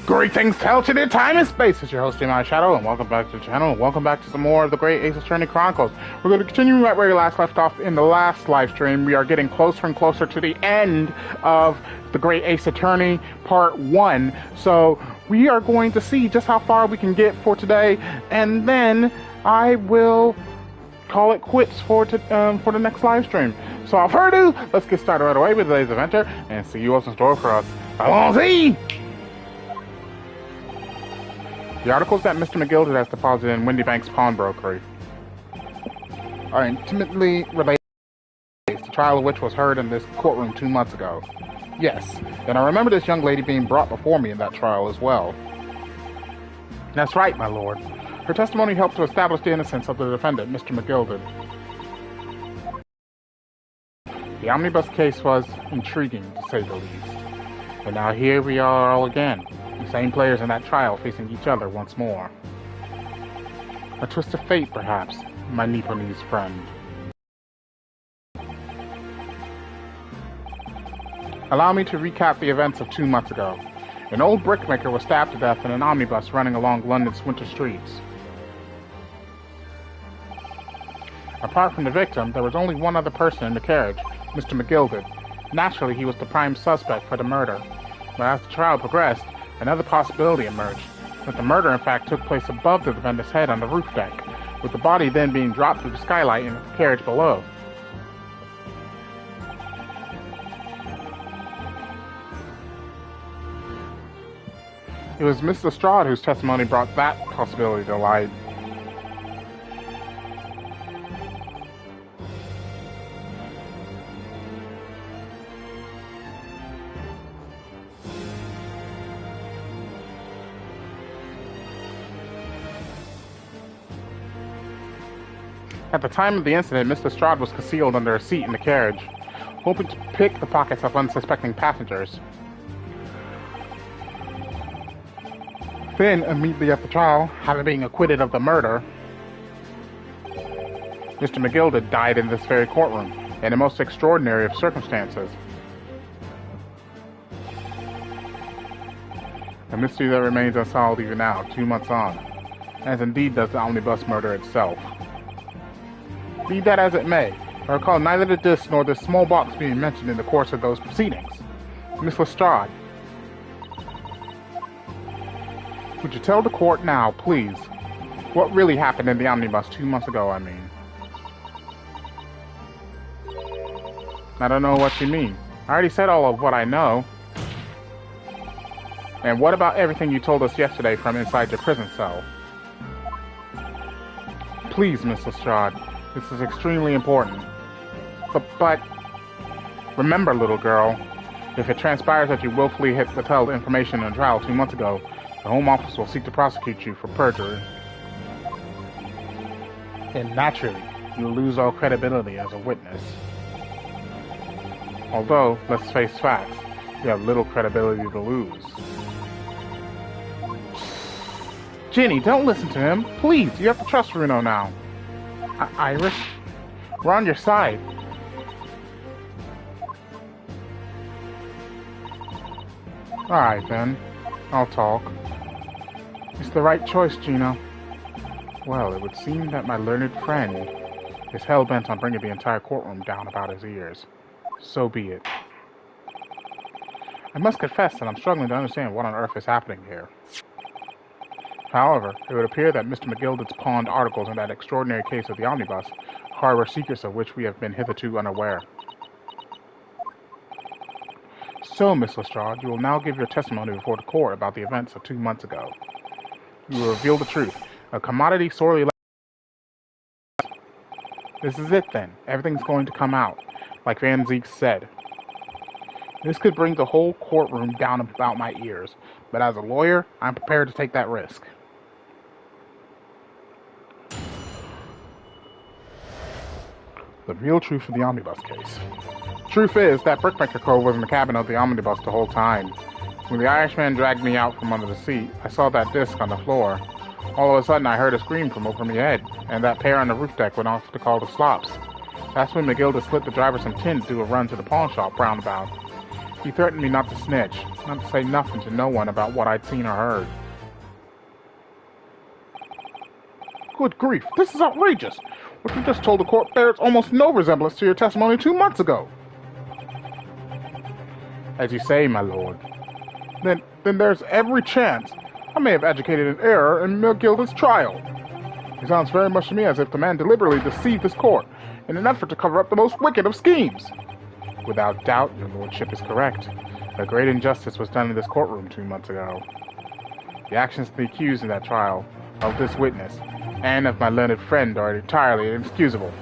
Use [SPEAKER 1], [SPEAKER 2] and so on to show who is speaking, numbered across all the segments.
[SPEAKER 1] Greetings, Telchid, time and space. It's your host, My Shadow, and welcome back to the channel, and welcome back to some more of the Great Ace Attorney Chronicles. We're going to continue right where we last left off in the last live stream. We are getting closer and closer to the end of the Great Ace Attorney Part 1, so we are going to see just how far we can get for today, and then I will call it quits for the next live stream. So without further ado, let's get started right away with today's adventure, and see what's in store for us. Allons-y! The articles that Mr. McGilded has deposited in Windy Bank's pawnbrokery are intimately related to the trial of which was heard in this courtroom 2 months ago. Yes, and I remember this young lady being brought before me in that trial as well. That's right, my lord. Her testimony helped to establish the innocence of the defendant, Mr. McGilded. The omnibus case was intriguing, to say the least. And now here we are all again. The same players in that trial facing each other once more. A twist of fate, perhaps, my Nipponese friend. Allow me to recap the events of 2 months ago. An old brickmaker was stabbed to death in an omnibus running along London's winter streets. Apart from the victim, there was only one other person in the carriage, Mr. McGilded. Naturally, he was the prime suspect for the murder. But as the trial progressed, another possibility emerged, that the murder in fact took place above the defendant's head on the roof deck, with the body then being dropped through the skylight into the carriage below. It was Miss Lestrade whose testimony brought that possibility to light. At the time of the incident, Miss Lestrade was concealed under a seat in the carriage, hoping to pick the pockets of unsuspecting passengers. Then, immediately after the trial, having been acquitted of the murder, Mr. McGilded died in this very courtroom, in the most extraordinary of circumstances. A mystery that remains unsolved even now, 2 months on, as indeed does the omnibus murder itself. Be that as it may, I recall neither the disc nor this small box being mentioned in the course of those proceedings. Miss Lestrade, would you tell the court now, please, what really happened in the omnibus 2 months ago, I mean? I don't know what you mean. I already said all of what I know. And what about everything you told us yesterday from inside your prison cell? Please, Miss Lestrade. This is extremely important. But remember, little girl, if it transpires that you willfully withheld information in a trial 2 months ago, the Home Office will seek to prosecute you for perjury. And naturally, you'll lose all credibility as a witness. Although, let's face facts, you have little credibility to lose. Ginny, don't listen to him. Please, you have to trust Runo now. Iris, we're on your side. Alright then, I'll talk. It's the right choice, Gino. Well, it would seem that my learned friend is hell-bent on bringing the entire courtroom down about his ears. So be it. I must confess that I'm struggling to understand what on earth is happening here. However, it would appear that Mr. McGilded's pawned articles in that extraordinary case of the omnibus harbor secrets of which we have been hitherto unaware. So, Miss Lestrade, you will now give your testimony before the court about the events of 2 months ago. You will reveal the truth, a commodity sorely lacking. This is it then. Everything's going to come out, like Van Zeek said. This could bring the whole courtroom down about my ears, but as a lawyer, I'm prepared to take that risk. The real truth of the omnibus case. Truth is, that brickmaker cove was in the cabin of the omnibus the whole time. When the Irishman dragged me out from under the seat, I saw that disc on the floor. All of a sudden, I heard a scream from over my head, and that pair on the roof deck went off to call the slops. That's when McGilded slipped the driver some tin to do a run to the pawn shop roundabout. He threatened me not to snitch, not to say nothing to no one about what I'd seen or heard. Good grief, this is outrageous! What you just told the court bears almost no resemblance to your testimony 2 months ago. As you say, my lord. Then there's every chance I may have educated an error in McGilda's trial. It sounds very much to me as if the man deliberately deceived this court in an effort to cover up the most wicked of schemes. Without doubt, your lordship is correct. A great injustice was done in this courtroom 2 months ago. The actions of the accused in that trial, of this witness, and of my learned friend are entirely inexcusable.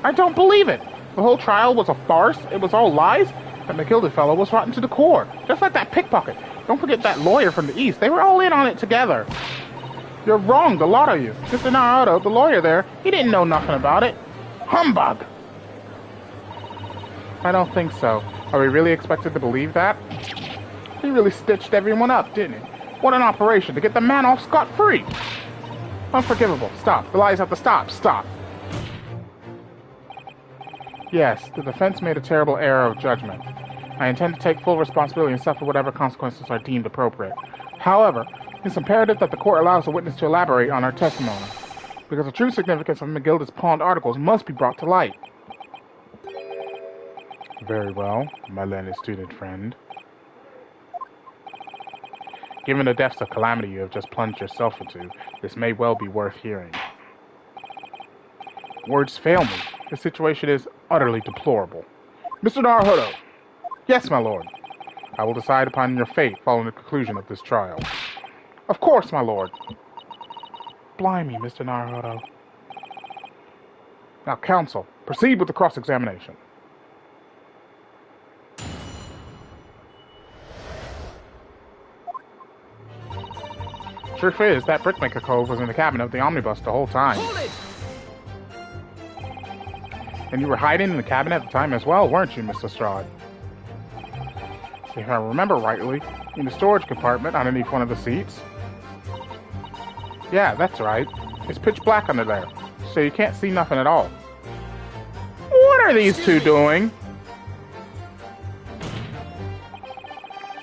[SPEAKER 1] I don't believe it! The whole trial was a farce? It was all lies? That McGilda fellow was rotten to the core, just like that pickpocket. Don't forget that lawyer from the east. They were all in on it together. You're wrong, the lot of you. Mr. Naruto, the lawyer there, he didn't know nothing about it. Humbug! I don't think so. Are we really expected to believe that? He really stitched everyone up, didn't he? What an operation to get the man off scot-free! Unforgivable. Stop. The lies have to stop. Stop. Yes, the defense made a terrible error of judgment. I intend to take full responsibility and suffer whatever consequences are deemed appropriate. However, it's imperative that the court allows the witness to elaborate on her testimony, because the true significance of McGilda's pawned articles must be brought to light. Very well, my learned student friend. Given the depths of calamity you have just plunged yourself into, this may well be worth hearing. Words fail me. The situation is utterly deplorable. Mr. Naruto! Yes, my lord. I will decide upon your fate following the conclusion of this trial. Of course, my lord. Blimey, Mr. Naruto. Now, counsel, proceed with the cross-examination. Truth is, that Brickmaker Cove was in the cabin of the omnibus the whole time. And you were hiding in the cabin at the time as well, weren't you, Mr. Strahd? If I remember rightly, in the storage compartment underneath one of the seats. Yeah, that's right. It's pitch black under there, so you can't see nothing at all. What are these two doing?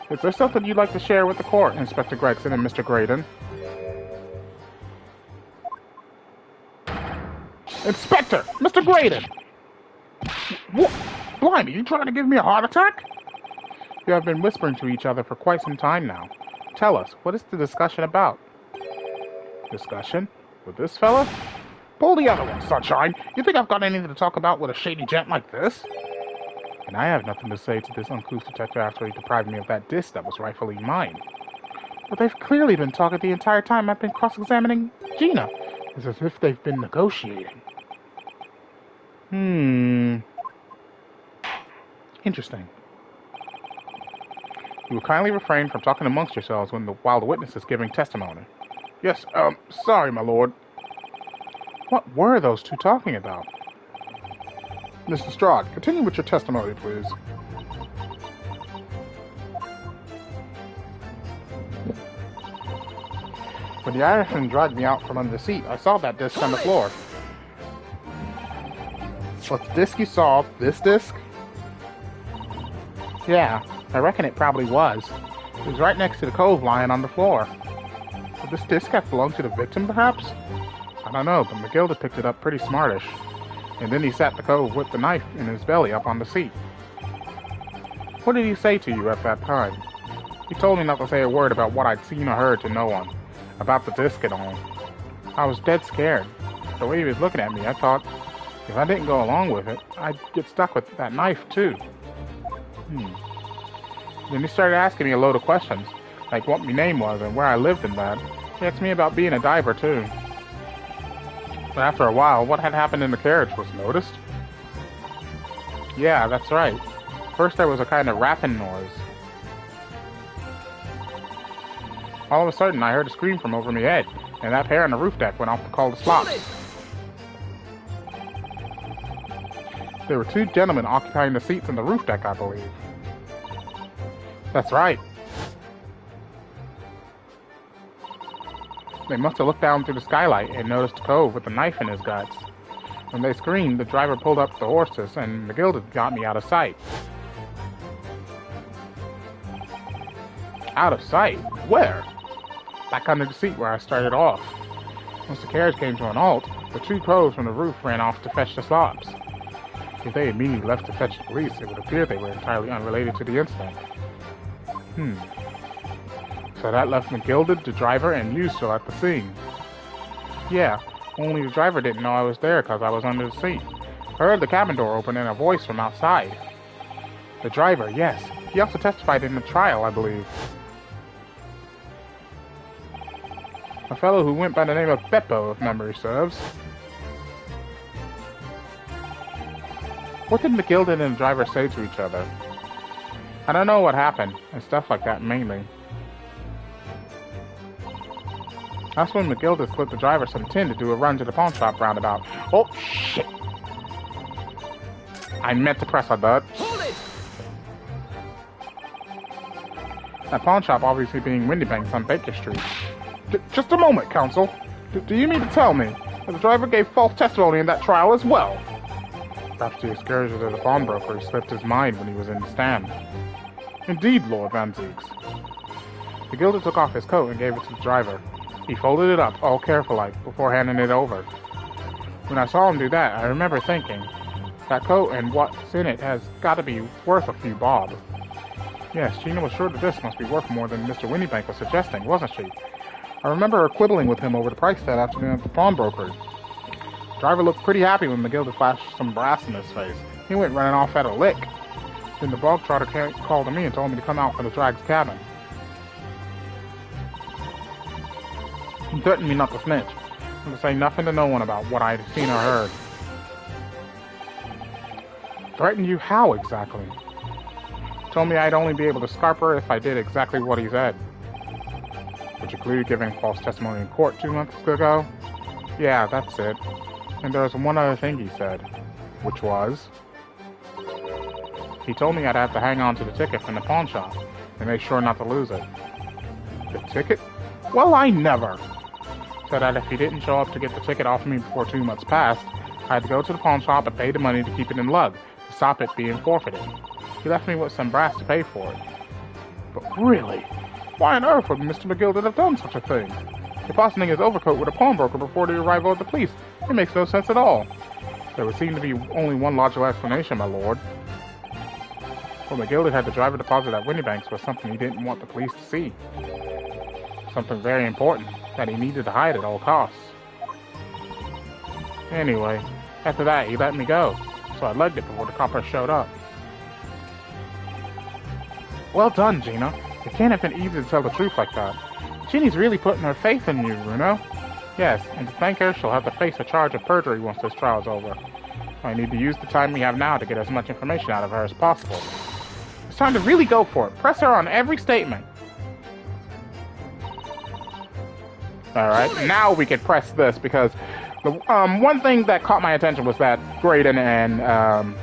[SPEAKER 1] Is there something you'd like to share with the court, Inspector Gregson and Mr. Graydon? Inspector! Mr. Graydon! What? Blimey, you trying to give me a heart attack? You have been whispering to each other for quite some time now. Tell us, what is the discussion about? Discussion? With this fella? Pull the other one, Sunshine. You think I've got anything to talk about with a shady gent like this? And I have nothing to say to this uncouth detective after he deprived me of that disc that was rightfully mine. But they've clearly been talking the entire time I've been cross-examining Gina. It's as if they've been negotiating. Interesting. You will kindly refrain from talking amongst yourselves while the witness is giving testimony. Yes, sorry, my lord. What were those two talking about? Mr. Strahd, continue with your testimony, please. When the Irishman dragged me out from under the seat, I saw that disc on the floor. What's the disc you saw? This disc? Yeah, I reckon it probably was. It was right next to the cove lying on the floor. Would this disc have belonged to the victim, perhaps? I don't know, but McGilda picked it up pretty smartish. And then he sat the cove with the knife in his belly up on the seat. What did he say to you at that time? He told me not to say a word about what I'd seen or heard to no one. About the disc and all. I was dead scared. The way he was looking at me, I thought, if I didn't go along with it, I'd get stuck with that knife too. Then he started asking me a load of questions, like what my name was and where I lived and that. He asked me about being a diver too. But after a while, what had happened in the carriage was noticed. Yeah, that's right. First there was a kind of rapping noise. All of a sudden, I heard a scream from over my head, and that pair on the roof deck went off to call the slops. There were two gentlemen occupying the seats in the roof deck, I believe. That's right. They must have looked down through the skylight and noticed the cove with the knife in his guts. When they screamed, the driver pulled up the horses, and McGilda got me out of sight. Out of sight? Where? Back under the seat where I started off. Once the carriage came to an halt, the two crows from the roof ran off to fetch the slops. If they immediately left to fetch the police, it would appear they were entirely unrelated to the incident. So that left McGilded, the driver, and you still at the scene. Yeah, only the driver didn't know I was there because I was under the seat. I heard the cabin door open and a voice from outside. The driver, yes. He also testified in the trial, I believe. A fellow who went by the name of Beppo, if memory serves. What did McGilded and the driver say to each other? I don't know what happened, and stuff like that mainly. That's when McGilded slipped the driver some tin to do a run to the pawn shop roundabout. Oh, shit! I meant to press on that.
[SPEAKER 2] Hold it!
[SPEAKER 1] That pawn shop obviously being Windybank's on Baker Street. Just a moment, counsel. Do you mean to tell me that the driver gave false testimony in that trial as well? Perhaps the excursion to the pawnbroker slipped his mind when he was in the stand. Indeed, Lord Van Zeeks. The gilder took off his coat and gave it to the driver. He folded it up, all careful-like, before handing it over. When I saw him do that, I remember thinking, that coat and what's in it has got to be worth a few bob. Yes, Gina was sure that this must be worth more than Mr. Windybank was suggesting, wasn't she? I remember her quibbling with him over the price that afternoon at the pawnbroker. The driver looked pretty happy when McGilda flashed some brass in his face. He went running off at a lick. Then the bog trotter called to me and told me to come out for the drag's cabin. He threatened me not to snitch, and to say nothing to no one about what I had seen or heard. Threatened you how exactly? Told me I'd only be able to scarp her if I did exactly what he said. Which included giving false testimony in court 2 months ago? Yeah, that's it. And there was one other thing he said. Which was? He told me I'd have to hang on to the ticket from the pawn shop, and make sure not to lose it. The ticket? Well, I never! Said that if he didn't show up to get the ticket off me before 2 months passed, I had to go to the pawn shop and pay the money to keep it in lug, to stop it being forfeited. He left me with some brass to pay for it. But really? Why on earth would Mr. McGilded have done such a thing? Depositing his overcoat with a pawnbroker before the arrival of the police, it makes no sense at all. There would seem to be only one logical explanation, my lord. What McGilded had the driver deposit at Windybank's was something he didn't want the police to see. Something very important that he needed to hide at all costs. Anyway, after that he let me go, so I legged it before the copper showed up. Well done, Gina. It can't have been easy to tell the truth like that. Ginny's really putting her faith in you, Bruno. Yes, and to thank her, she'll have to face a charge of perjury once this trial's over. I need to use the time we have now to get as much information out of her as possible. It's time to really go for it. Press her on every statement. Alright, now we can press this, because the one thing that caught my attention was that Graydon and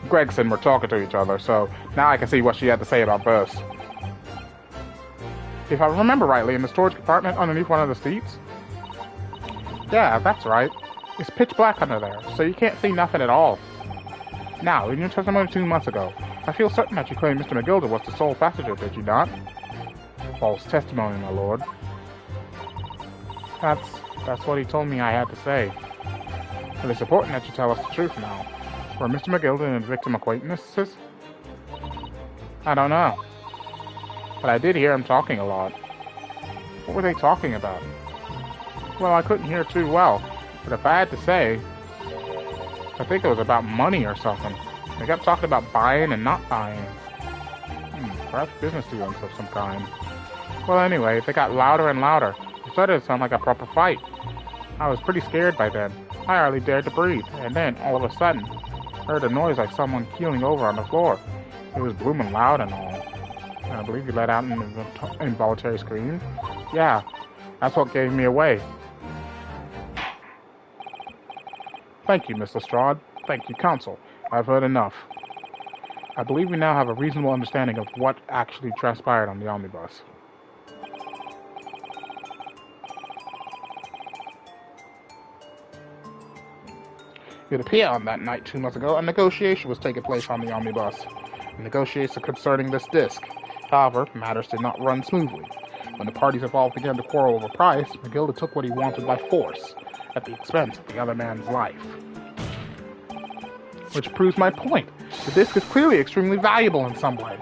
[SPEAKER 1] Gregson were talking to each other, so now I can see what she had to say about this. If I remember rightly, in the storage compartment underneath one of the seats? Yeah, that's right. It's pitch black under there, so you can't see nothing at all. Now, in your testimony 2 months ago, I feel certain that you claimed Mr. McGilda was the sole passenger, did you not? False testimony, my lord. That's what he told me I had to say. But it's important that you tell us the truth now. Were Mr. McGilda and his victim acquaintances? I don't know. But I did hear him talking a lot. What were they talking about? Well, I couldn't hear too well, but if I had to say, I think it was about money or something. They kept talking about buying and not buying. Perhaps business dealings of some kind. Well, anyway, they got louder and louder. It started to sound like a proper fight. I was pretty scared by then. I hardly dared to breathe, and then, all of a sudden, I heard a noise like someone keeling over on the floor. It was blooming loud and all. And I believe you let out an involuntary scream. Yeah, that's what gave me away. Thank you, Miss Lestrade. Thank you, Counsel. I've heard enough. I believe we now have a reasonable understanding of what actually transpired on the omnibus. It would appear on that night 2 months ago, a negotiation was taking place on the omnibus. A negotiation concerning this disc. However, matters did not run smoothly. When the parties involved began to quarrel over price, Magilda took what he wanted by force, at the expense of the other man's life. Which proves my point. The disc is clearly extremely valuable in some way,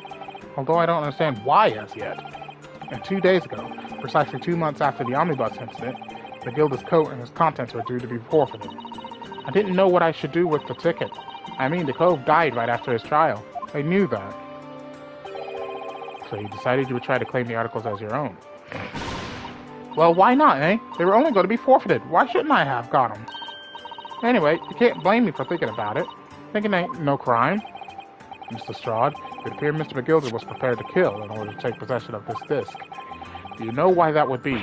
[SPEAKER 1] although I don't understand why as yet. And 2 days ago, precisely 2 months after the omnibus incident, Magilda's coat and its contents were due to be forfeited. I didn't know what I should do with the ticket. I mean, the Cove died right after his trial. I knew that. So you decided you would try to claim the articles as your own. Well, why not, eh? They were only going to be forfeited. Why shouldn't I have got them? Anyway, you can't blame me for thinking about it. Thinking ain't no crime. Mr. Strahd, it appeared Mr. Magilda was prepared to kill in order to take possession of this disc. Do you know why that would be?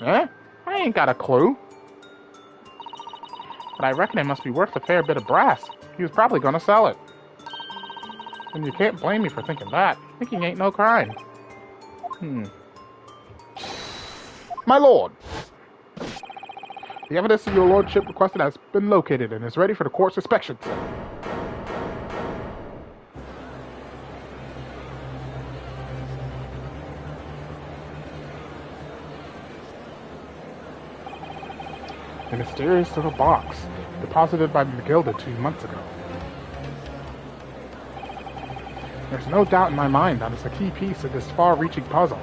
[SPEAKER 1] Eh? I ain't got a clue. But I reckon it must be worth a fair bit of brass. He was probably going to sell it. And you can't blame me for thinking that. Thinking ain't no crime. My lord! The evidence your lordship requested has been located and is ready for the court's inspection. A mysterious little box, deposited by Magilda 2 months ago. There's no doubt in my mind that it's a key piece of this far-reaching puzzle.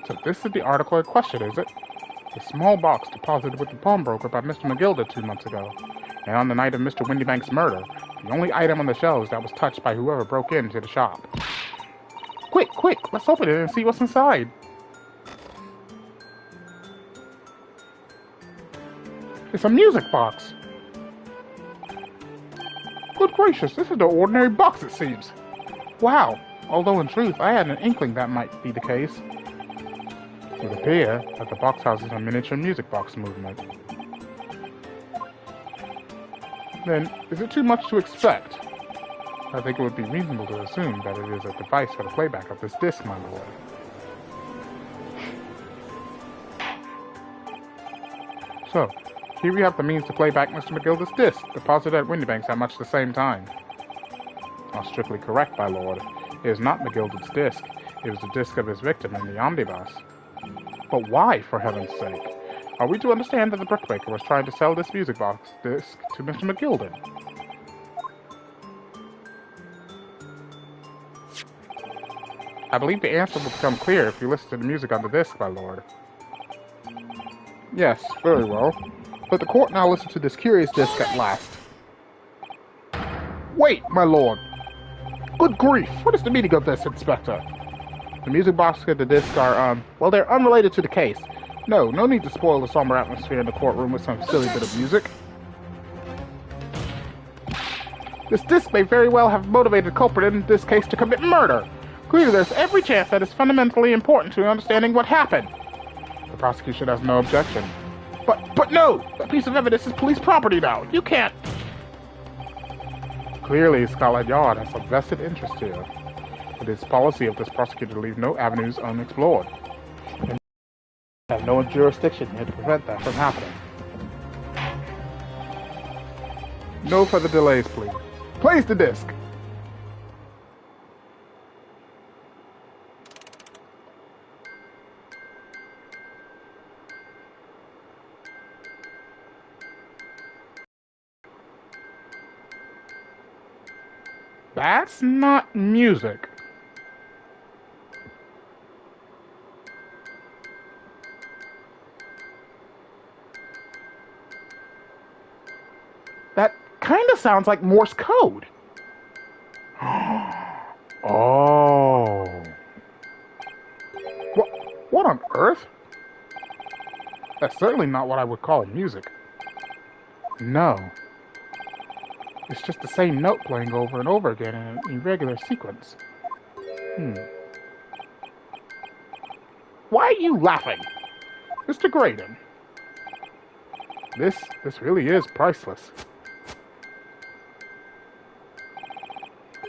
[SPEAKER 1] So this is the article in question, is it? A small box deposited with the pawnbroker by Mr. Magilda 2 months ago. And on the night of Mr. Windybank's murder, the only item on the shelves that was touched by whoever broke into the shop. Quick, quick, let's open it and see what's inside. It's a music box. Good gracious, this is no ordinary box, it seems. Wow, although in truth, I had an inkling that might be the case. It would appear that the box houses a miniature music box movement. Then, is it too much to expect? I think it would be reasonable to assume that it is a device for the playback of this disc, my lord. So, here we have the means to play back Mr. Magilda's disc, deposited at Windybank's at much the same time. Not strictly correct, my lord. It is not Magilda's disc. It was the disc of his victim in the omnibus. But why, for heaven's sake? Are we to understand that the brickmaker was trying to sell this music box disc to Mr. Magilda? I believe the answer will become clear if you listen to the music on the disc, my lord. Yes, very well. Let the court now listen to this curious disc at last. Wait, my lord! Good grief! What is the meaning of this, Inspector? The music box and the disc are, well, they're unrelated to the case. No need to spoil the somber atmosphere in the courtroom with some silly bit of music. This disc may very well have motivated the culprit in this case to commit murder. Clearly, there's every chance that it's fundamentally important to understanding what happened. The prosecution has no objection. But no! That piece of evidence is police property now. You can't... Clearly, Scotland Yard has a vested interest here. It is policy of this prosecutor to leave no avenues unexplored. And have no jurisdiction here to prevent that from happening. No further delays, please. Place the disc! That's not music. That kind of sounds like Morse code. Oh. What on earth? That's certainly not what I would call music. No. It's just the same note playing over and over again in an irregular sequence. Why are you laughing? Mr. Graydon. This really is priceless.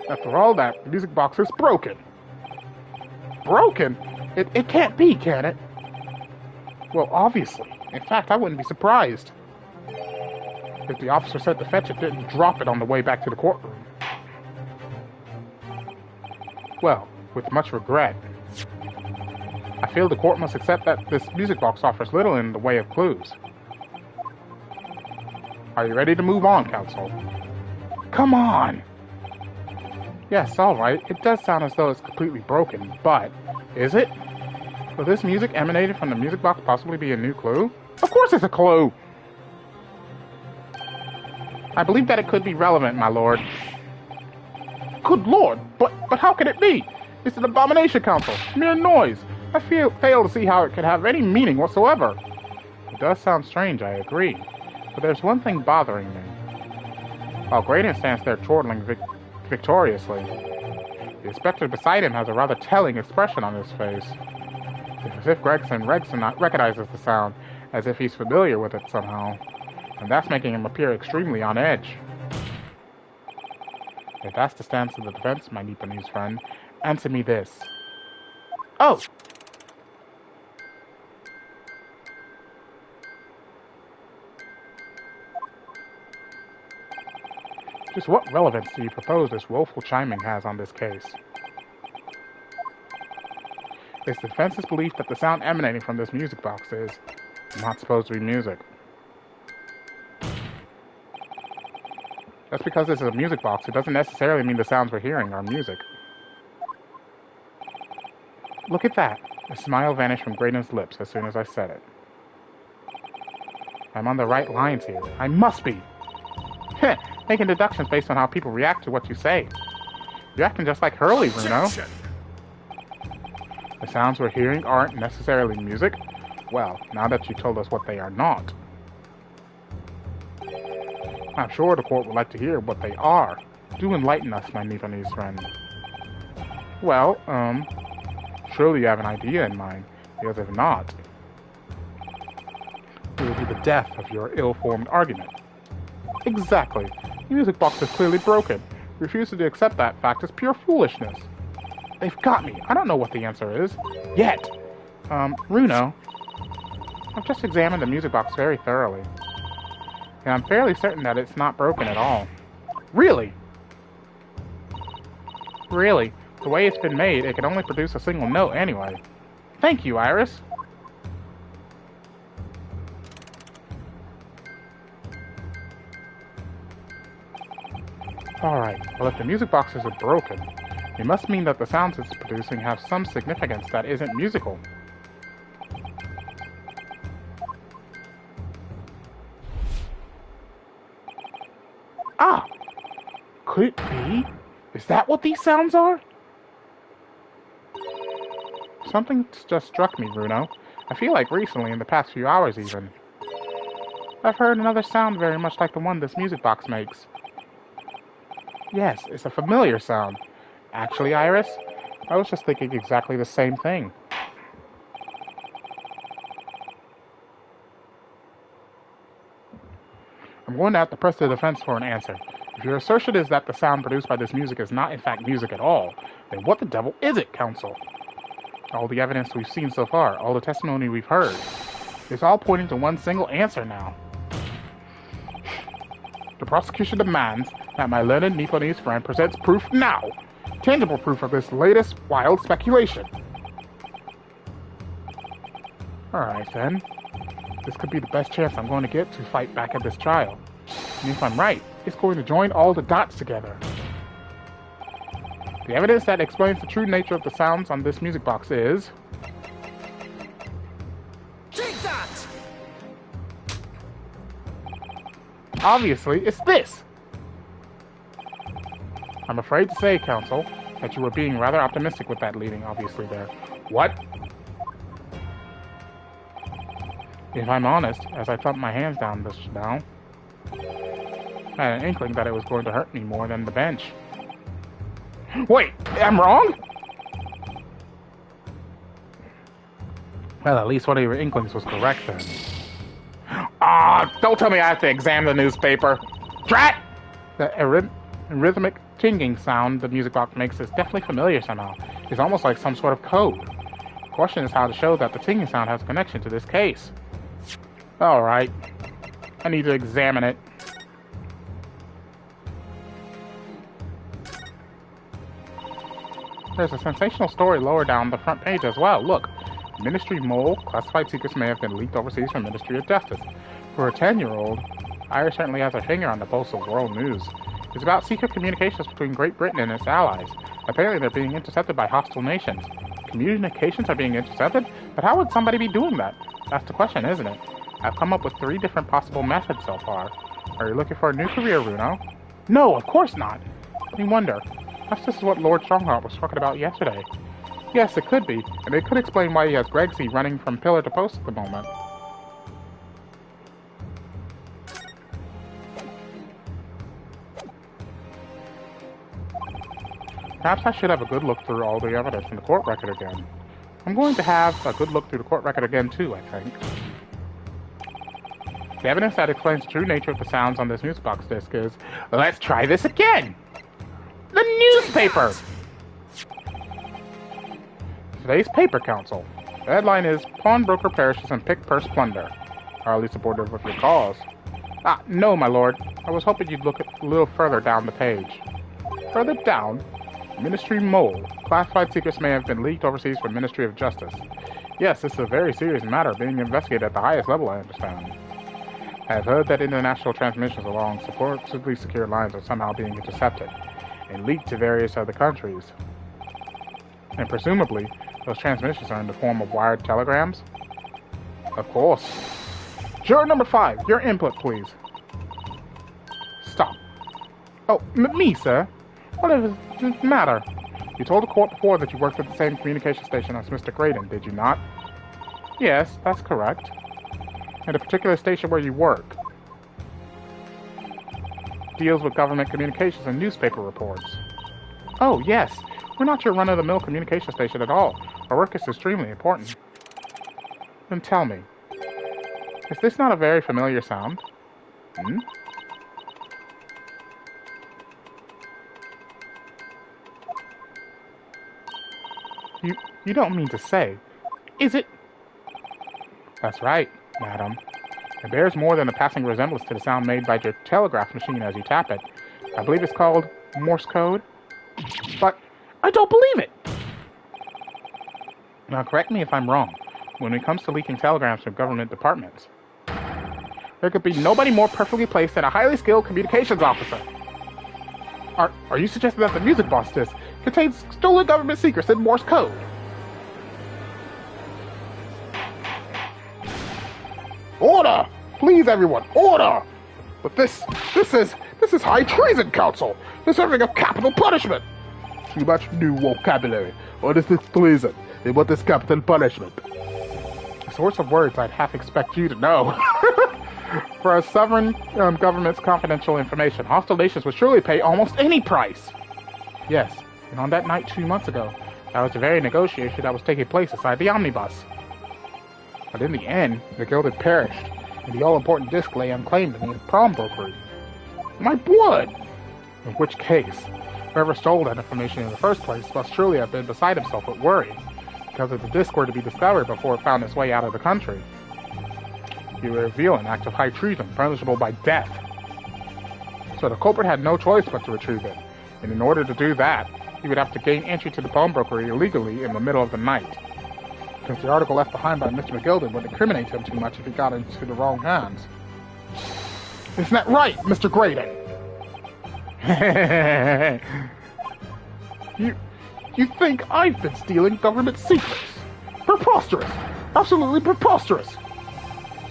[SPEAKER 1] After all that, the music box is broken. Broken? It can't be, can it? Well, obviously. In fact, I wouldn't be surprised if the officer said to fetch it didn't drop it on the way back to the courtroom. Well, with much regret, I feel the court must accept that this music box offers little in the way of clues. Are you ready to move on, counsel? Come on! Yes, alright. It does sound as though it's completely broken, but is it? Will this music emanated from the music box possibly be a new clue? Of course it's a clue! I believe that it could be relevant, my lord. Good lord! But how can it be? It's an abomination, counsel. Mere noise. I fail to see how it could have any meaning whatsoever. It does sound strange, I agree. But there's one thing bothering me. While Graydon stands there chortling victoriously, the inspector beside him has a rather telling expression on his face. It's as if Gregson recognizes the sound, as if he's familiar with it somehow. And that's making him appear extremely on edge. If that's the stance of the defense, my Nipponese friend, answer me this. Oh! Just what relevance do you propose this woeful chiming has on this case? It's the defense's belief that the sound emanating from this music box is not supposed to be music. Just because this is a music box, it doesn't necessarily mean the sounds we're hearing are music. Look at that. A smile vanished from Graydon's lips as soon as I said it. I'm on the right lines here. I must be! Heh! Making deductions based on how people react to what you say. You're acting just like Hurley, Bruno. The sounds we're hearing aren't necessarily music? Well, now that you told us what they are not. I'm sure the court would like to hear what they are. Do enlighten us, my Nipponese friend. Well, surely you have an idea in mind, because if not, it will be the death of your ill-formed argument. Exactly. The music box is clearly broken. Refusing to accept that fact is pure foolishness. They've got me. I don't know what the answer is. Yet. Bruno. I've just examined the music box very thoroughly. And I'm fairly certain that it's not broken at all. Really? Really? The way it's been made, it can only produce a single note anyway. Thank you, Iris. Alright, well if the music boxes are broken, it must mean that the sounds it's producing have some significance that isn't musical. Ah! Could it be? Is that what these sounds are? Something just struck me, Bruno. I feel like recently, in the past few hours even, I've heard another sound very much like the one this music box makes. Yes, it's a familiar sound. Actually, Iris, I was just thinking exactly the same thing. I'm going to have to press the defense for an answer. If your assertion is that the sound produced by this music is not in fact music at all, then what the devil is it, counsel? All the evidence we've seen so far, all the testimony we've heard, it's all pointing to one single answer now. The prosecution demands that my learned Nipponese friend presents proof now. Tangible proof of this latest wild speculation. Alright then. This could be the best chance I'm going to get to fight back at this trial. And if I'm right, it's going to join all the dots together. The evidence that explains the true nature of the sounds on this music box is...
[SPEAKER 2] Take that!
[SPEAKER 1] Obviously, it's this! I'm afraid to say, counsel, that you were being rather optimistic with that leading, obviously, there. What? If I'm honest, as I thumped my hands down just now, I had an inkling that it was going to hurt me more than the bench. Wait, I'm wrong? Well, at least one of your inklings was correct then. Ah, don't tell me I have to examine the newspaper. Drat! The rhythmic tinging sound the music box makes is definitely familiar somehow. It's almost like some sort of code. The question is how to show that the tinging sound has a connection to this case. Alright. I need to examine it. There's a sensational story lower down the front page as well. Look. Ministry mole. Classified secrets may have been leaked overseas from Ministry of Justice. For a 10-year-old, Ira certainly has her finger on the pulse of world news. It's about secret communications between Great Britain and its allies. Apparently they're being intercepted by hostile nations. Communications are being intercepted? But how would somebody be doing that? That's the question, isn't it? I've come up with 3 different possible methods so far. Are you looking for a new career, Runo? No, of course not. I wonder. Perhaps this is what Lord Strongheart was talking about yesterday. Yes, it could be, and it could explain why he has Gregsy running from pillar to post at the moment. Perhaps I should have a good look through all the evidence in the court record again. I'm going to have a good look through the court record again too, I think. The evidence that explains the true nature of the sounds on this music box disc is... Let's try this again! The newspaper! Today's paper council. The headline is Pawnbroker Perishes in Pick Purse Plunder. Highly supportive of your cause. Ah, no, my lord. I was hoping you'd look a little further down the page. Further down? Ministry mole. Classified secrets may have been leaked overseas from Ministry of Justice. Yes, this is a very serious matter being investigated at the highest level, I understand. I have heard that international transmissions along supposedly secure lines are somehow being intercepted and leaked to various other countries. And presumably, those transmissions are in the form of wired telegrams? Of course. Juror number 5, your input, please. Stop. Oh, me, sir? What does it matter? You told the court before that you worked at the same communication station as Mr. Graydon, did you not? Yes, that's correct. At a particular station where you work deals with government communications and newspaper reports. Oh, yes. We're not your run-of-the-mill communication station at all. Our work is extremely important. Then tell me, is this not a very familiar sound? Hmm? You don't mean to say. Is it? That's right, madam. It bears more than a passing resemblance to the sound made by your telegraph machine as you tap it. I believe it's called Morse code. But I don't believe it! Now correct me if I'm wrong. When it comes to leaking telegrams from government departments, there could be nobody more perfectly placed than a highly skilled communications officer. Are you suggesting that the music box disc contains stolen government secrets in Morse code? Order! Please, everyone, order! But this is high treason, Council! Deserving of capital punishment! Too much new vocabulary. What is this treason? And what is capital punishment? The sorts of words I'd half expect you to know. For a sovereign government's confidential information, hostile nations would surely pay almost any price. Yes, and on that night 2 months ago, that was the very negotiation that was taking place inside the omnibus. But in the end, the guild had perished, and the all-important disc lay unclaimed in the pawnbrokery. My blood! In which case, whoever stole that information in the first place must surely have been beside himself with worry, because if the disc were to be discovered before it found its way out of the country, it would reveal an act of high treason punishable by death. So the culprit had no choice but to retrieve it, and in order to do that, he would have to gain entry to the pawnbrokery illegally in the middle of the night. Because the article left behind by Mr. McGilden would incriminate him too much if he got into the wrong hands. Isn't that right, Mr. Graydon? You think I've been stealing government secrets? Preposterous! Absolutely preposterous!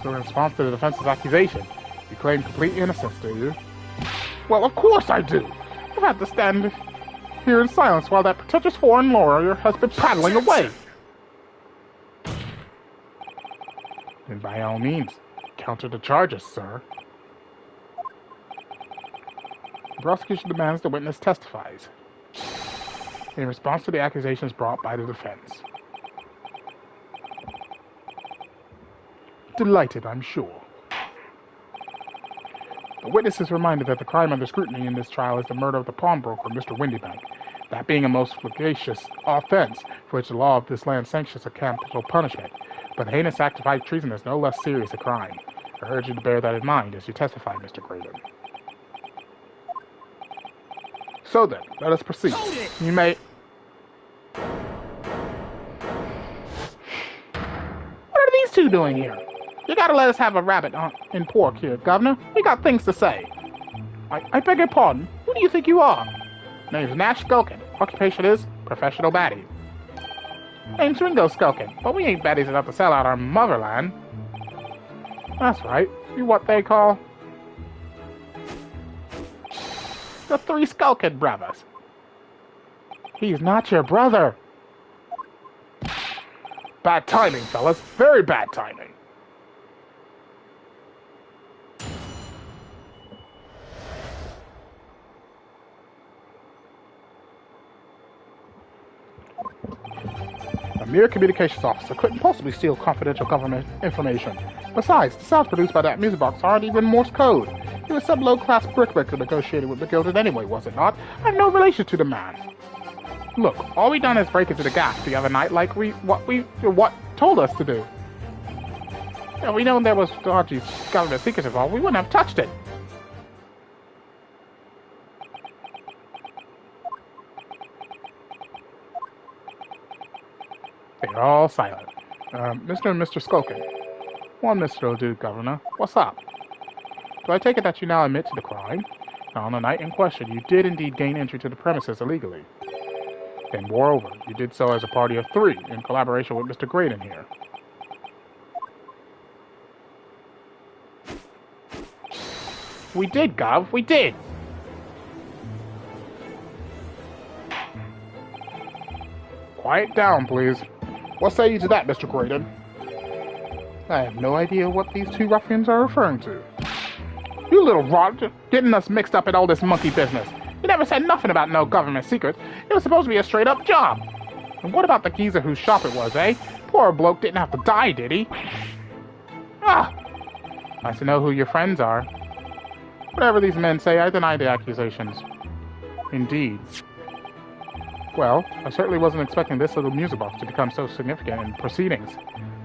[SPEAKER 1] So in response to the defense's accusation, you claim complete innocence, do you? Well, of course I do! I've had to stand here in silence while that pretentious foreign lawyer has been prattling away! Then by all means, counter the charges, sir. The prosecution demands the witness testifies in response to the accusations brought by the defense. Delighted, I'm sure. The witness is reminded that the crime under scrutiny in this trial is the murder of the pawnbroker, Mr. Windybank, that being a most flagitious offense for which the law of this land sanctions a capital punishment. But the heinous act of high treason is no less serious a crime. I urge you to bear that in mind as you testify, Mr. Graydon. So then, let us proceed. You may... What are these two doing here? You gotta let us have a rabbit in pork here, Governor. We got things to say. I beg your pardon. Who do you think you are? Name's Nash Skulkin. Occupation is professional baddie. Name's Ringo Skulkin, but we ain't baddies enough to sell out our motherland. That's right. You what they call the Three Skulkin brothers. He's not your brother. Bad timing, fellas. Very bad timing. A mere communications officer couldn't possibly steal confidential government information. Besides, the sounds produced by that music box aren't even Morse code. It was some low-class brickmaker negotiated with the Gilded anyway, was it not? I have no relation to the man. Look, all we done is break into the gas the other night like what told us to do. If we known there was dodgy government secrets involved, we wouldn't have touched it. They're all silent. Mr. and Mr. Skulkin. One Mr. will do, Governor. What's up? Do I take it that you now admit to the crime? Now, on the night in question, you did indeed gain entry to the premises illegally. And moreover, you did so as a party of three, in collaboration with Mr. Graydon here. We did, Gov. We did! Quiet down, please. What say you to that, Mr. Graydon? I have no idea what these two ruffians are referring to. You little rot, getting us mixed up in all this monkey business. You never said nothing about no government secrets. It was supposed to be a straight-up job. And what about the geezer whose shop it was, eh? Poor bloke didn't have to die, did he? Ah! Nice to know who your friends are. Whatever these men say, I deny the accusations. Indeed. Well, I certainly wasn't expecting this little music box to become so significant in proceedings.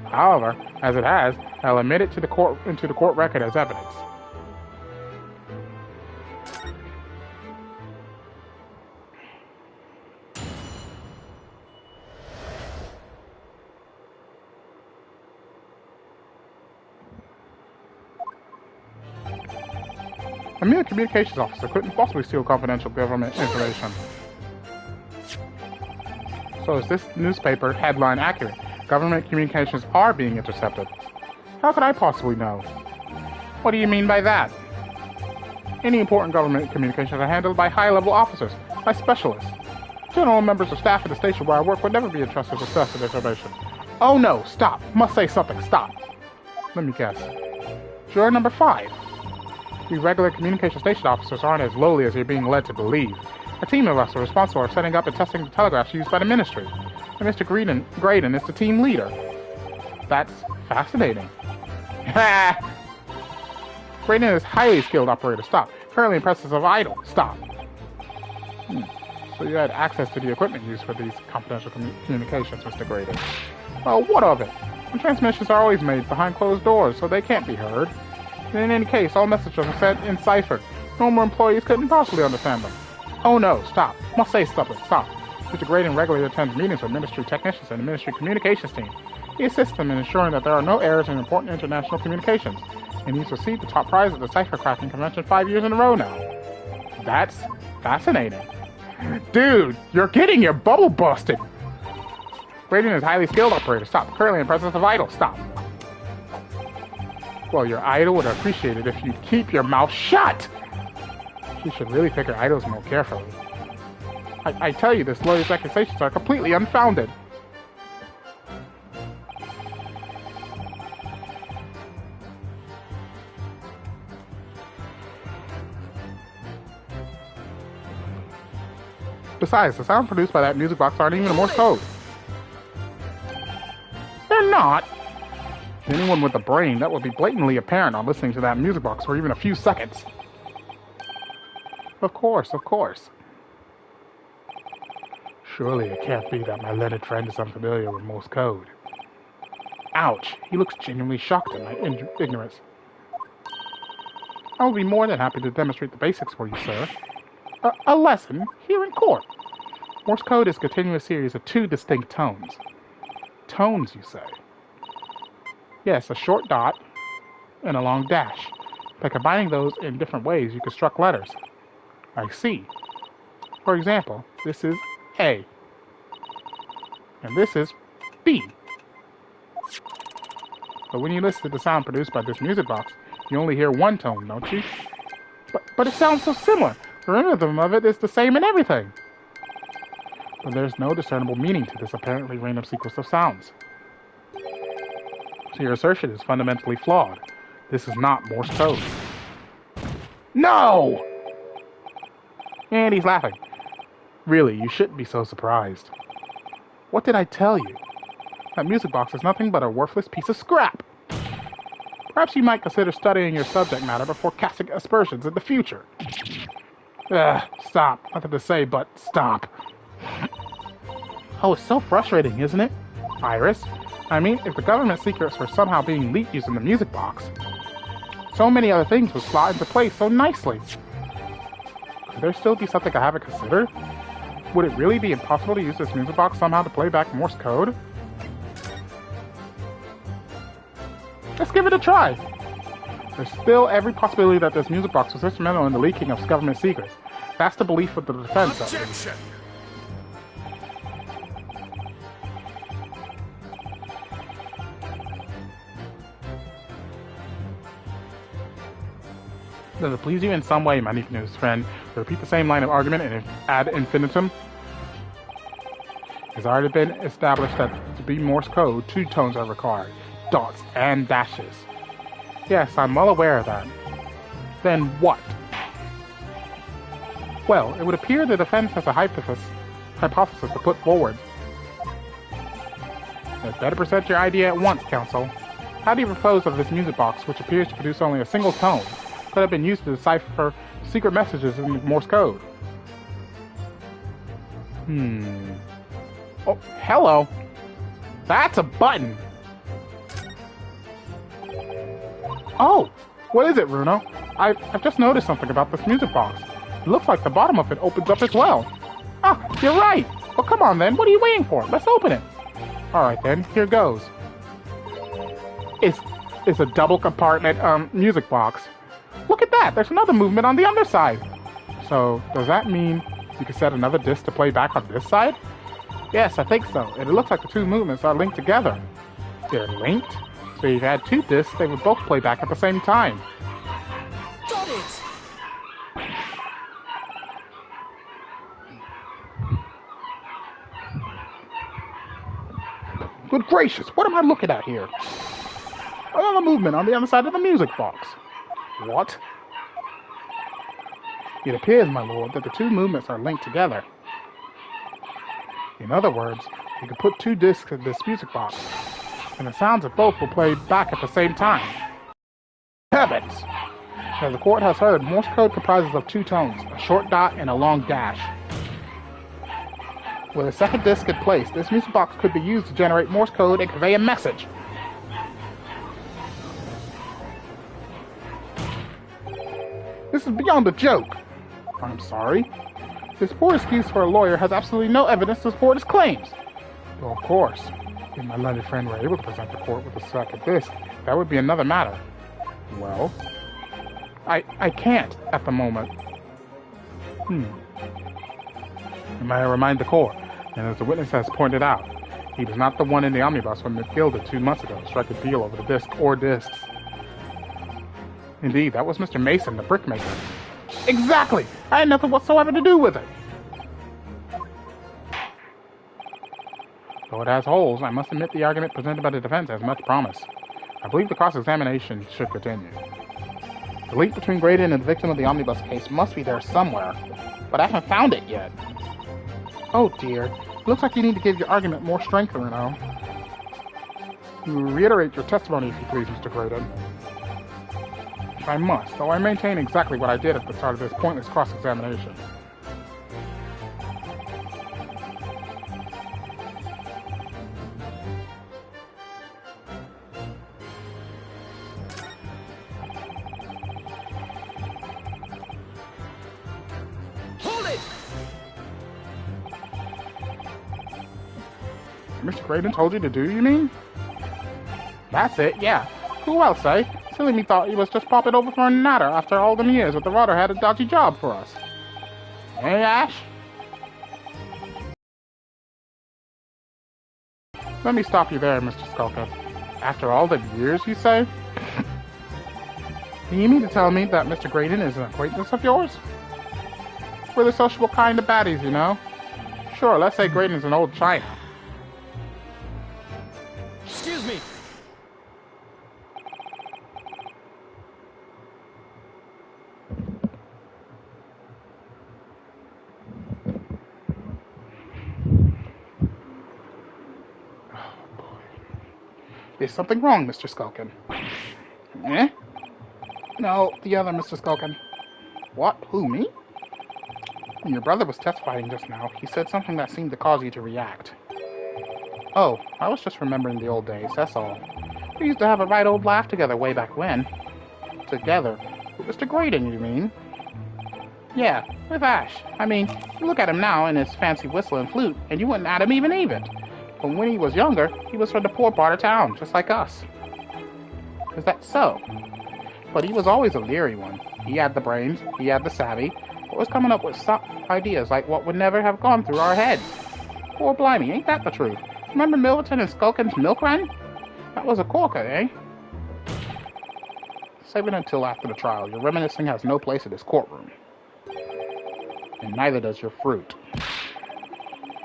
[SPEAKER 1] However, as it has, I'll admit it to the court into the court record as evidence. A mere communications officer couldn't possibly steal confidential government information. So is this newspaper headline accurate? Government communications are being intercepted. How could I possibly know? What do you mean by that? Any important government communications are handled by high-level officers, by specialists. General members of staff at the station where I work would never be entrusted with sensitive information. Oh no, stop. Must say something, stop. Let me guess. Juror number 5. We regular communication station officers aren't as lowly as you're being led to believe. A team of us are responsible for setting up and testing the telegraphs used by the ministry. And Mr. Graydon is the team leader. That's fascinating. Ha! Graydon is a highly skilled operator. Stop. Currently in presence of idol. Stop. So you had access to the equipment used for these confidential communications, Mr. Graydon. Well, what of it? The transmissions are always made behind closed doors, so they can't be heard. And in any case, all messages are sent in cipher. Normal employees couldn't possibly understand them. Oh no, stop. Must say something, stop. Mr. Graydon regularly attends meetings with ministry technicians and the ministry communications team. He assists them in ensuring that there are no errors in important international communications. And he's received the top prize at the cipher cracking convention 5 years in a row now. That's fascinating. Dude, you're getting your bubble busted. Graydon is highly skilled operator. Stop. Currently in presence of idol. Stop. Well, your idol would appreciate it if you'd keep your mouth shut. You should really pick your idols more carefully. I tell you, this lawyer's accusations are completely unfounded. Besides, the sound produced by that music box aren't even a Morse code. They're not. To anyone with a brain, that would be blatantly apparent on listening to that music box for even a few seconds. Of course, of course. Surely it can't be that my learned friend is unfamiliar with Morse code. Ouch, he looks genuinely shocked at my ignorance. I will be more than happy to demonstrate the basics for you, sir. A lesson here in court. Morse code is a continuous series of two distinct tones. Tones, you say? Yes, a short dot and a long dash. By combining those in different ways, you construct letters. I see. For example, this is A. And this is B. But when you listen to the sound produced by this music box, you only hear one tone, don't you? But it sounds so similar. The rhythm of it is the same in everything. But there's no discernible meaning to this apparently random sequence of sounds. So your assertion is fundamentally flawed. This is not Morse code. No! And he's laughing. Really, you shouldn't be so surprised. What did I tell you? That music box is nothing but a worthless piece of scrap. Perhaps you might consider studying your subject matter before casting aspersions in the future. Stop. Nothing to say, but stop. Oh, it's so frustrating, isn't it? Iris, I mean, if the government secrets were somehow being leaked using the music box, so many other things would slot into place so nicely. Could there still be something I haven't considered? Would it really be impossible to use this music box somehow to play back Morse code? Let's give it a try. There's still every possibility that this music box was instrumental in the leaking of government secrets. That's the belief of the defense.
[SPEAKER 2] Objection!
[SPEAKER 1] Does it please you in some way, my news friend, to repeat the same line of argument and ad infinitum? It has already been established that to be Morse code, two tones are required, dots and dashes. Yes, I'm well aware of that. Then what? Well, it would appear the defense has a hypothesis to put forward. You'd better present your idea at once, counsel. How do you propose that this music box, which appears to produce only a single tone, could have been used to decipher secret messages in Morse code? Oh, hello. That's a button. Oh, what is it, Bruno? I've just noticed something about this music box. It looks like the bottom of it opens up as well. Ah, you're right. Well, come on then. What are you waiting for? Let's open it. All right then. Here goes. It's a double compartment music box. Look at that. There's another movement on the underside. So does that mean you can set another disc to play back on this side? Yes, I think so. And it looks like the two movements are linked together. They're linked? So if you had two discs, they would both play back at the same time.
[SPEAKER 2] Got it!
[SPEAKER 1] Good gracious, what am I looking at here? Another movement on the other side of the music box. What? It appears, my lord, that the two movements are linked together. In other words, you can put two discs in this music box, and the sounds of both will play back at the same time. Heavens! As the court has heard, Morse code comprises of two tones, a short dot and a long dash. With a second disc in place, this music box could be used to generate Morse code and convey a message. This is beyond a joke. I'm sorry. This poor excuse for a lawyer has absolutely no evidence to support his claims. Well, of course, if my learned friend were able to present the court with a second disc, that would be another matter. Well, I can't at the moment. May I remind the court, and as the witness has pointed out, he was not the one in the omnibus when McGilda 2 months ago struck a deal over the disc or discs. Indeed, that was Mr. Mason, the brickmaker. Exactly! I had nothing whatsoever to do with it! Though it has holes, I must admit the argument presented by the defense has much promise. I believe the cross-examination should continue. The link between Graydon and the victim of the omnibus case must be there somewhere, but I haven't found it yet. Oh dear, looks like you need to give your argument more strength, Bruno. Reiterate your testimony, if you please, Mr. Graydon. I must, though I maintain exactly what I did at the start of this pointless cross-examination.
[SPEAKER 2] Hold it!
[SPEAKER 1] Mr. Graydon told you to do, you mean? That's it, yeah. Who else, eh? Silly me thought he was just popping over for a natter after all them years with the rudder had a dodgy job for us. Hey, Ash? Let me stop you there, Mr. Skulker. After all the years, you say? Do you mean to tell me that Mr. Graydon is an acquaintance of yours? We're the sociable kind of baddies, you know? Sure, let's say Graydon's an old China.
[SPEAKER 2] Excuse me!
[SPEAKER 1] Is something wrong, Mr. Skulkin? Eh? No, the other Mr. Skulkin. What? Who, me? When your brother was testifying just now, he said something that seemed to cause you to react. Oh, I was just remembering the old days, that's all. We used to have a right old laugh together way back when. Together? With Mr. Graydon, you mean? Yeah, with Ash. I mean, you look at him now in his fancy whistle and flute, and you wouldn't add him even. But when he was younger, he was from the poor part of town, just like us. Is that so? But he was always a leery one. He had the brains, he had the savvy, but was coming up with ideas like what would never have gone through our heads. Poor blimey, ain't that the truth? Remember Milverton and Skulkin's milk run? That was a corker, eh? Save it until after the trial. Your reminiscing has no place in this courtroom. And neither does your fruit.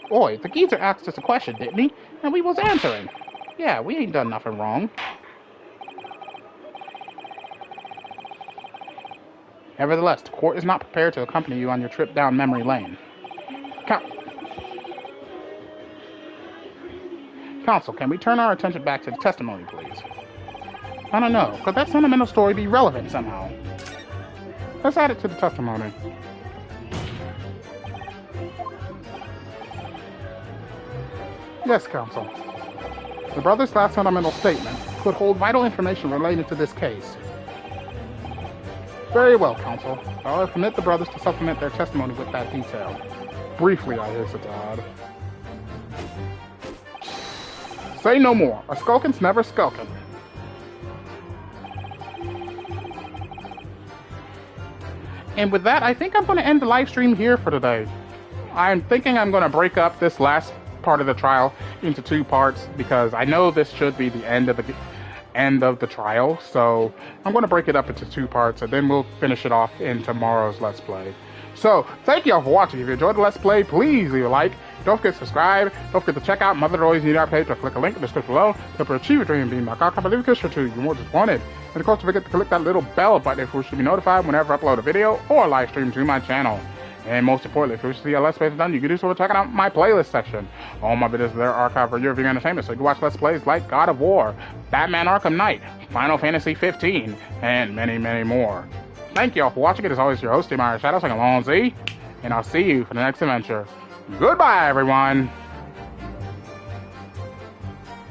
[SPEAKER 1] Boy, the geezer asked us a question, didn't he? And we was answering. Yeah, we ain't done nothing wrong. Nevertheless, the court is not prepared to accompany you on your trip down memory lane. Counsel, can we turn our attention back to the testimony, please? I don't know. Could that sentimental story be relevant somehow? Let's add it to the testimony. Yes, Counsel. The brother's last sentimental statement could hold vital information related to this case. Very well, Counsel. I'll permit the brothers to supplement their testimony with that detail. Briefly, I hesitate. Say no more. A skulkin's never skulkin'. And with that, I think I'm going to end the live stream here for today. I'm thinking I'm going to break up this last part of the trial into 2 parts because I know this should be the end of the trial, so I'm going to break it up into 2 parts and then we'll finish it off in tomorrow's Let's Play. So, thank you all for watching. If you enjoyed the Let's Play, please leave a like. Don't forget to subscribe. Don't forget to check out Mother Always Need Our page or click a link in the description below to achieve your dream being my God, I believe a kiss or 2. You're more just wanted. And of course, don't forget to click that little bell button if you wish to be notified whenever I upload a video or live stream to my channel. And most importantly, if you wish to see a Let's Play done, you can do so by checking out my playlist section. All my videos are there archived for your viewing entertainment, so you can watch Let's Plays like God of War, Batman Arkham Knight, Final Fantasy 15, and many, many more. Thank you all for watching. It is always your host, Tomoya Shadow, saying along Z, and I'll see you for the next adventure. Goodbye, everyone!